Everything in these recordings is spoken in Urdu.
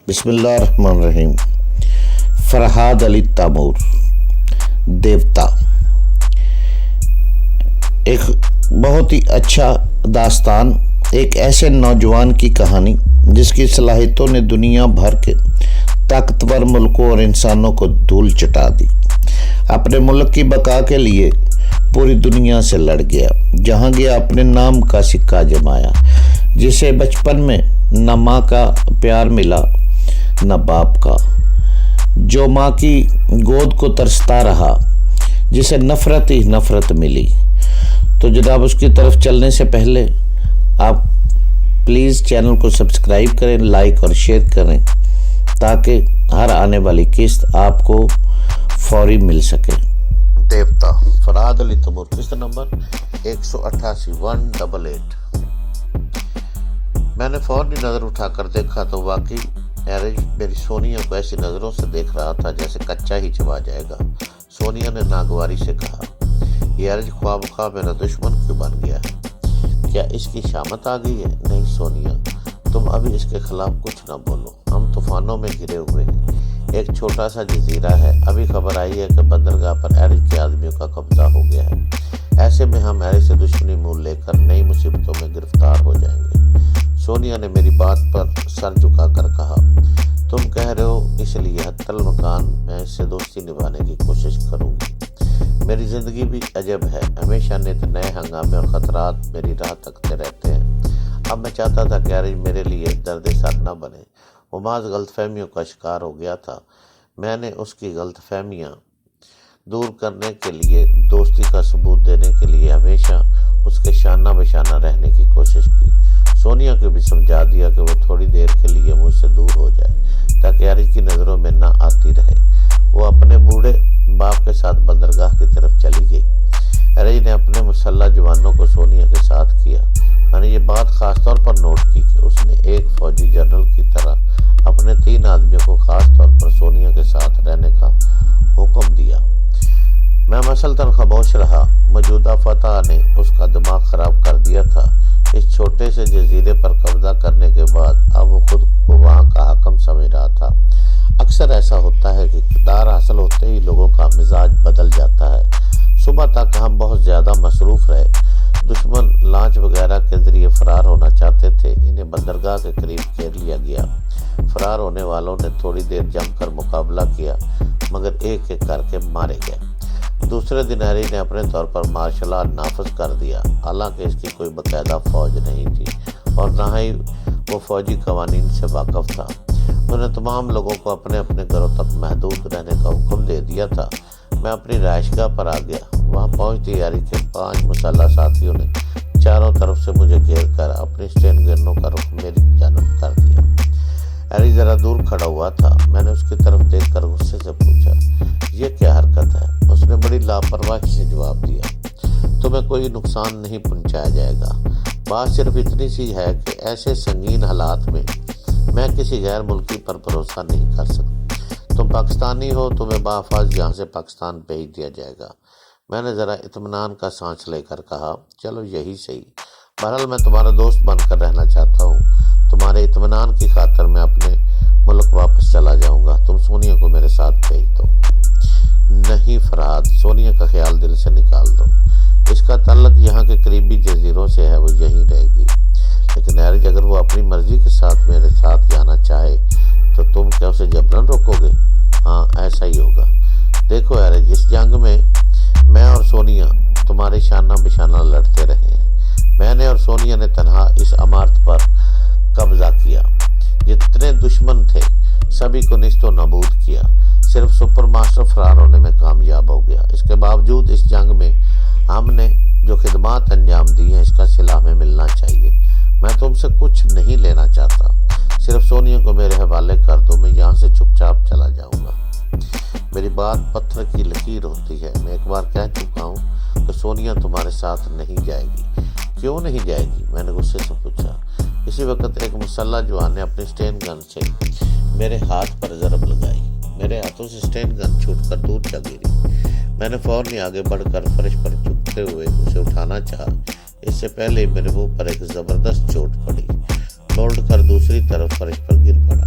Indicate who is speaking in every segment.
Speaker 1: بسم اللہ الرحمن الرحیم۔ فرحاد علی تیمور، دیوتا، ایک بہت ہی اچھا داستان، ایک ایسے نوجوان کی کہانی جس کی صلاحیتوں نے دنیا بھر کے طاقتور ملکوں اور انسانوں کو دھول چٹا دی۔ اپنے ملک کی بقا کے لیے پوری دنیا سے لڑ گیا، جہاں گیا اپنے نام کا سکہ جمایا، جسے بچپن میں نہ ماں کا پیار ملا نہ باپ کا، جو ماں کی گود کو ترستا رہا، جسے نفرت ہی نفرت ملی۔ تو جناب اس کی طرف چلنے سے پہلے آپ پلیز چینل کو سبسکرائب کریں، لائک اور شیئر کریں تاکہ ہر آنے والی قسط آپ کو فوری مل سکے۔ دیوتا، فرحاد علی تیمور، قسط نمبر 188 میں نے فوری نظر اٹھا کر دیکھا تو واقعی ایرج میری سونیا کو ایسی نظروں سے دیکھ رہا تھا جیسے کچا ہی چبا جائے گا۔ سونیا نے ناگواری سے کہا، یہ ایرج خواہ بخواہ میرا دشمن کیوں بن گیا ہے؟ کیا اس کی شامت آ گئی ہے؟ نہیں سونیا، تم ابھی اس کے خلاف کچھ نہ بولو، ہم طوفانوں میں گرے ہوئے ہیں، ایک چھوٹا سا جزیرہ ہے، ابھی خبر آئی ہے کہ بندرگاہ پر ایرج کے آدمیوں کا قبضہ ہو گیا ہے، ایسے میں ہم ایرج سے دشمنی مول لے کر نئی مصیبتوں میں گرفتار ہو جائیں گے۔ سونیا نے میری بات پر سر جھکا کر کہا، تم کہہ رہے ہو اس لیے حتی المکان میں اس سے دوستی نبھانے کی کوشش کروں گی۔ میری زندگی بھی عجب ہے، ہمیشہ نت نئے ہنگامے اور خطرات میری راہ تکتے رہتے ہیں۔ اب میں چاہتا تھا کہ ایرج میرے لیے درد سر نہ بنے، وہ محض غلط فہمیوں کا شکار ہو گیا تھا۔ میں نے اس کی غلط فہمیاں دور کرنے کے لیے، دوستی کا ثبوت دینے کے لیے ہمیشہ اس کے شانہ بشانہ رہنے کی کوشش کی۔ سونیا کو بھی سمجھا دیا کہ وہ تھوڑی دیر کے لیے مجھ سے دور ہو جائے تاکہ ایرج کی نظروں میں نہ آتی رہے۔ وہ اپنے بوڑھے باپ کے ساتھ بندرگاہ کی طرف چلی گئی۔ ایرج نے اپنے مسلح جوانوں کو سونیا کے ساتھ کیا۔ میں نے یہ بات خاص طور پر نوٹ کی کہ اس نے ایک فوجی جنرل کی طرح اپنے 3 آدمیوں کو خاص طور پر سونیا کے ساتھ رہنے کا حکم دیا۔ میں مسلطن خاموش رہا۔ موجودہ فتح نے اس کا دماغ خراب کر دیا تھا۔ اس چھوٹے سے جزیرے پر قبضہ کرنے کے بعد اب وہ خود کو وہاں کا حاکم سمجھ رہا تھا۔ اکثر ایسا ہوتا ہے کہ اقتدار حاصل ہوتے ہی لوگوں کا مزاج بدل جاتا ہے۔ صبح تک ہم بہت زیادہ مصروف رہے۔ دشمن لانچ وغیرہ کے ذریعے فرار ہونا چاہتے تھے، انہیں بندرگاہ کے قریب گھیر لیا گیا۔ فرار ہونے والوں نے تھوڑی دیر جم کر مقابلہ کیا مگر ایک ایک کر کے مارے گئے۔ دوسرے دن ایرج نے اپنے طور پر مارشل آرٹ نافذ کر دیا، حالانکہ اس کی کوئی باقاعدہ فوج نہیں تھی اور نہ ہی وہ فوجی قوانین سے واقف تھا۔ انہوں نے تمام لوگوں کو اپنے اپنے گھروں تک محدود رہنے کا حکم دے دیا تھا۔ میں اپنی رہائش گاہ پر آ گیا۔ وہاں پہنچتے ہی ایرج کے 5 مسلح ساتھیوں نے چاروں طرف سے مجھے گھیر کر اپنی اسٹین گنوں کا رخ میری جانب کر دیا۔ ایرج ذرا دور کھڑا ہوا تھا۔ میں نے اس کی طرف دیکھ کر غصے سے پوچھا، یہ کیا حرکت ہے؟ اس نے بڑی لاپرواہی سے جواب دیا، تمہیں کوئی نقصان نہیں پہنچایا جائے گا، بات صرف اتنی سی ہے کہ ایسے سنگین حالات میں میں کسی غیر ملکی پر بھروسہ نہیں کر سکتا۔ تم پاکستانی ہو، تمہیں بحفاظ یہاں سے پاکستان بھیج دیا جائے گا۔ میں نے ذرا اطمینان کا سانس لے کر کہا، چلو یہی صحیح، بہرحال میں تمہارا دوست بن کر رہنا چاہتا ہوں، تمہارے اطمینان کی خاطر میں اپنے ملک واپس چلا جاؤں گا، تم سونیا کو میرے ساتھ بھیج دو۔ نہیں فرحاد، سونیا کا خیال دل سے نکال دو، اس کا تعلق یہاں کے قریبی جزیروں سے ہے، وہ یہیں رہے گی۔ لیکن ایرج اگر وہ اپنی مرضی کے ساتھ میرے ساتھ جانا چاہے تو تم کیا اسے جبراً روکو گے؟ ہاں ایسا ہی ہوگا۔ دیکھو ایرج، اس جنگ میں اور سونیا تمہارے شانہ بشانہ لڑتے رہے ہیں۔ میں نے اور سونیا نے تنہا اس عمارت پر قبضہ کیا، جتنے دشمن تھے سبھی کو نیست و نابود کیا، صرف سپر ماسٹر فرار ہونے میں کامیاب ہو گیا۔ اس کے باوجود اس جنگ میں ہم نے جو خدمات انجام دی ہیں اس کا صلہ ہمیں ملنا چاہیے۔ میں تم سے کچھ نہیں لینا چاہتا، صرف سونیا کو میرے حوالے کر دو، میں یہاں سے چپ چاپ چلا جاؤں گا۔ میری بات پتھر کی لکیر ہوتی ہے، میں ایک بار کہہ چکا ہوں کہ سونیا تمہارے ساتھ نہیں جائے گی۔ کیوں نہیں جائے گی؟ میں نے غصے سے پوچھا۔ اسی وقت ایک مسلح جوان نے اپنی اسٹین گن سے میرے ہاتھ پر ضرب لگائی، میرے ہاتھوں سے اسٹین گن چھوٹ کر دور جا گری۔ میں نے فوراً آگے بڑھ کر فرش پر جھکتے ہوئے اسے اٹھانا چاہا، اس سے پہلے میرے منہ پر ایک زبردست چوٹ پڑی، مولڈ کر دوسری طرف فرش پر گر پڑا۔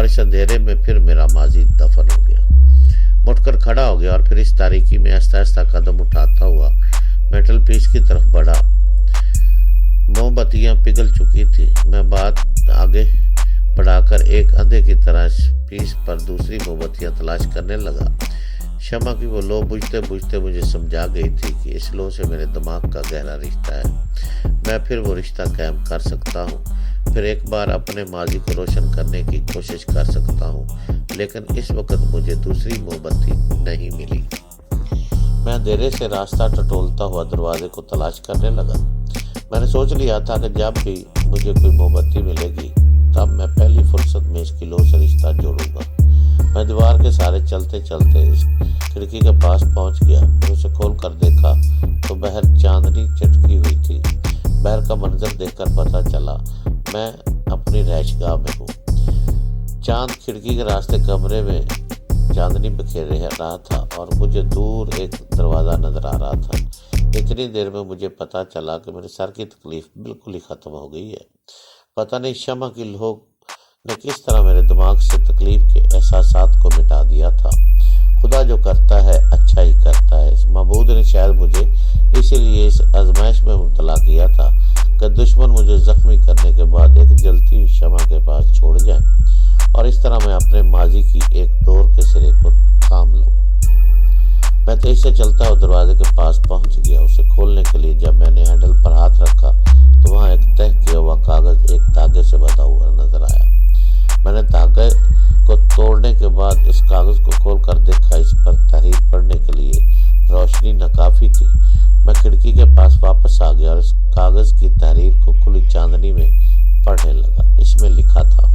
Speaker 1: اور اس اندھیرے میں پھر میرا ماضی دفن ہو گیا۔ اٹھ کر کھڑا ہو گیا اور پھر اس تاریکی میں آہستہ آہستہ قدم اٹھاتا ہوا میٹل پیس کی طرف بڑھا۔ موم بتیاں پگھل چکی تھی۔ میں بات آگے بڑھا کر ایک اندھے کی طرح اس پیس پر دوسری موم بتیاں تلاش کرنے لگا۔ شمع کی وہ لو بجھتے بجھتے مجھے سمجھا گئی تھی کہ اس لو سے میرے دماغ کا گہرا رشتہ ہے۔ میں پھر وہ رشتہ قائم کر سکتا ہوں، پھر ایک بار اپنے ماضی کو روشن کرنے کی کوشش کر سکتا ہوں، لیکن اس وقت مجھے دوسری موم بتی نہیں ملی۔ میں اندھیرے سے راستہ ٹٹولتا ہوا دروازے کو تلاش کرنے لگا۔ میں نے سوچ لیا تھا کہ جب بھی مجھے کوئی موم بتی ملے گی تب میں پہلی فرصت میں اس کی لو سے رشتہ جوڑوں گا۔ میں دیوار کے سہارے چلتے چلتے اس کھڑکی کے پاس پہنچ گیا۔ پھر اسے کھول کر دیکھا تو باہر چاندنی چٹکی ہوئی تھی۔ باہر کا منظر دیکھ کر پتہ چلا میں اپنی رہائش گاہ میں ہوں۔ چاند کھڑکی کے راستے کمرے میں چاندنی بکھیر رہا تھا اور مجھے دور ایک دروازہ نظر آ رہا تھا۔ اتنی دیر میں مجھے پتہ چلا کہ میرے سر کی تکلیف بالکل ہی ختم ہو گئی ہے۔ پتہ نہیں شمع کی لو نے کس طرح میرے دماغ سے تکلیف کے احساسات کو مٹا دیا تھا۔ خدا جو کرتا ہے اچھا ہی کرتا ہے۔ اس معبود نے شاید مجھے اسی لیے اس آزمائش میں مبتلا کیا تھا کہ دشمن مجھے زخمی کرنے کے بعد ایک جلتی ہوئی شمع کے پاس چھوڑ جائیں اور اس طرح میں اپنے ماضی کی ایک ڈور کے سرے کو تھام لوں۔ میں تیز سے چلتا ہوا دروازے کے پاس پہنچ گیا۔ اسے کھولنے کے لیے جب میں نے ہینڈل پر ہاتھ رکھا تو وہاں ایک تہہ کیا ہوا کاغذ ایک دھاگے سے بندھا ہوا نظر آیا۔ میں نے دھاگے کو توڑنے کے بعد اس کاغذ کو کھول کر دیکھا۔ اس پر تحریر پڑھنے کے لیے روشنی ناکافی تھی۔ میں کھڑکی کے پاس واپس آ گیا اور اس کاغذ کی تحریر کو کھلی چاندنی میں پڑھنے لگا۔ اس میں لکھا تھا: